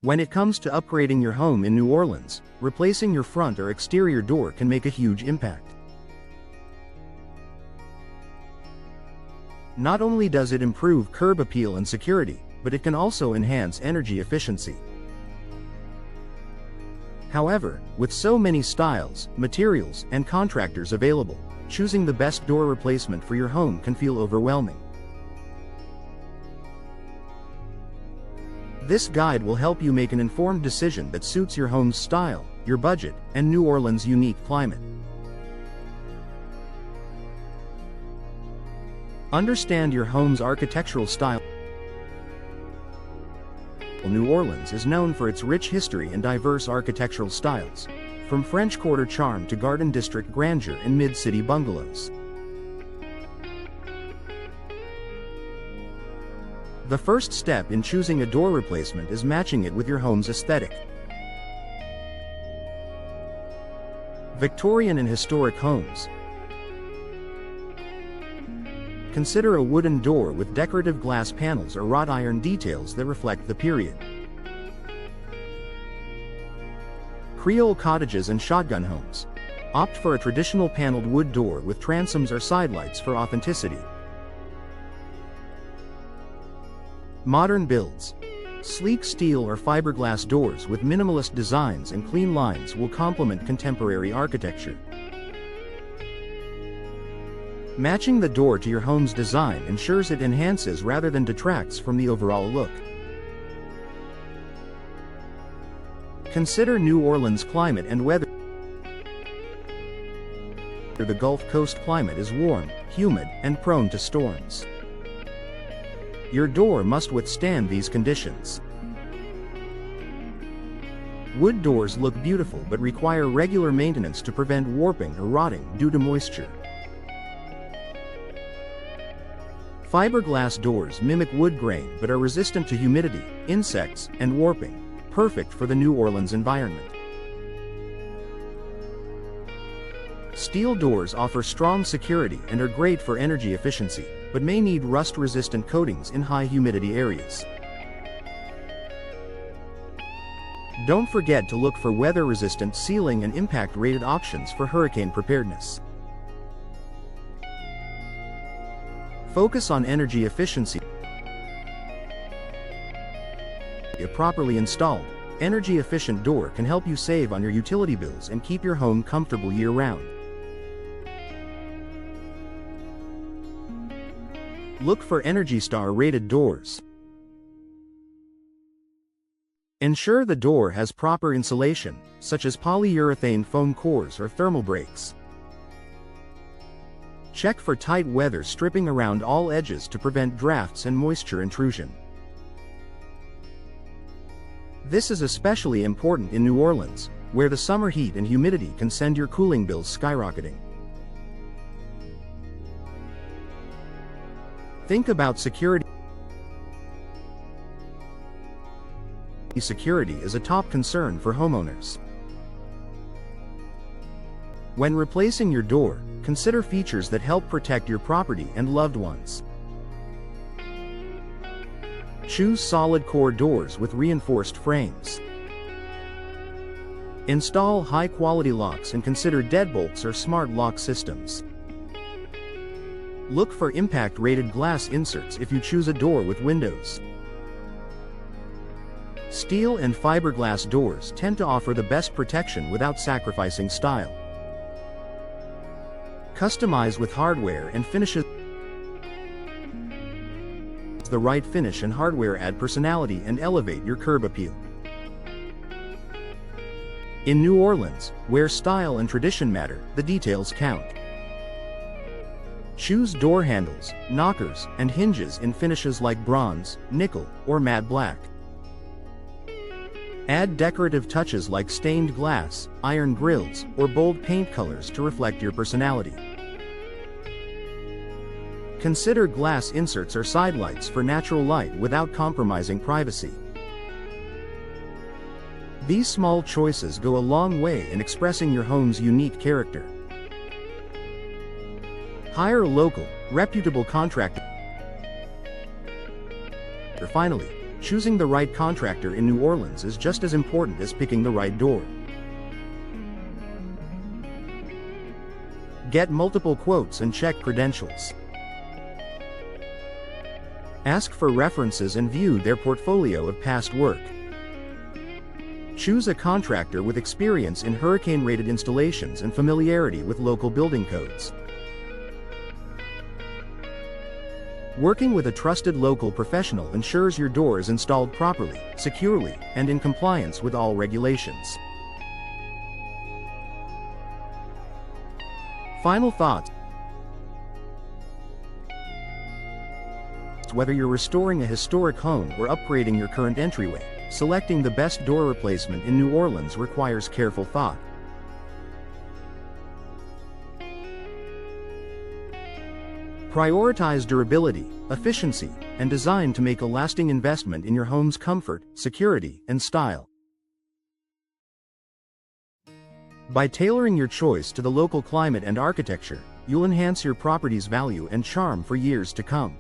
When it comes to upgrading your home in New Orleans, replacing your front or exterior door can make a huge impact. Not only does it improve curb appeal and security, but it can also enhance energy efficiency. However, with so many styles, materials, and contractors available, choosing the best door replacement for your home can feel overwhelming. This guide will help you make an informed decision that suits your home's style, your budget, and New Orleans' unique climate. Understand your home's architectural style. New Orleans is known for its rich history and diverse architectural styles, from French Quarter charm to Garden District grandeur and mid-city bungalows. The first step in choosing a door replacement is matching it with your home's aesthetic. Victorian and historic homes. Consider a wooden door with decorative glass panels or wrought iron details that reflect the period. Creole cottages and shotgun homes. Opt for a traditional paneled wood door with transoms or sidelights for authenticity. Modern builds. Sleek steel or fiberglass doors with minimalist designs and clean lines will complement contemporary architecture. Matching the door to your home's design ensures it enhances rather than detracts from the overall look. Consider New Orleans' climate and weather. The Gulf Coast climate is warm, humid, and prone to storms. Your door must withstand these conditions. Wood doors look beautiful but require regular maintenance to prevent warping or rotting due to moisture. Fiberglass doors mimic wood grain but are resistant to humidity, insects, and warping, perfect for the New Orleans environment. Steel doors offer strong security and are great for energy efficiency, but may need rust-resistant coatings in high humidity areas. Don't forget to look for weather-resistant ceiling and impact-rated options for hurricane preparedness. Focus on energy efficiency. A properly installed, energy-efficient door can help you save on your utility bills and keep your home comfortable year-round. Look for Energy Star-rated doors. Ensure the door has proper insulation, such as polyurethane foam cores or thermal breaks. Check for tight weather stripping around all edges to prevent drafts and moisture intrusion. This is especially important in New Orleans, where the summer heat and humidity can send your cooling bills skyrocketing. Think about security. Security is a top concern for homeowners. When replacing your door, consider features that help protect your property and loved ones. Choose solid core doors with reinforced frames. Install high-quality locks and consider deadbolts or smart lock systems. Look for impact-rated glass inserts if you choose a door with windows. Steel and fiberglass doors tend to offer the best protection without sacrificing style. Customize with hardware and finishes. The right finish and hardware add personality and elevate your curb appeal. In New Orleans, where style and tradition matter, the details count. Choose door handles, knockers, and hinges in finishes like bronze, nickel, or matte black. Add decorative touches like stained glass, iron grills, or bold paint colors to reflect your personality. Consider glass inserts or sidelights for natural light without compromising privacy. These small choices go a long way in expressing your home's unique character. Hire a local, reputable contractor. Finally, Choosing the right contractor in New Orleans is just as important as picking the right door. Get multiple quotes and check credentials. Ask for references and view their portfolio of past work. Choose a contractor with experience in hurricane-rated installations and familiarity with local building codes. Working with a trusted local professional ensures your door is installed properly, securely, and in compliance with all regulations. Final thoughts. Whether you're restoring a historic home or upgrading your current entryway, selecting the best door replacement in New Orleans requires careful thought. Prioritize durability, efficiency, and design to make a lasting investment in your home's comfort, security, and style. By tailoring your choice to the local climate and architecture, you'll enhance your property's value and charm for years to come.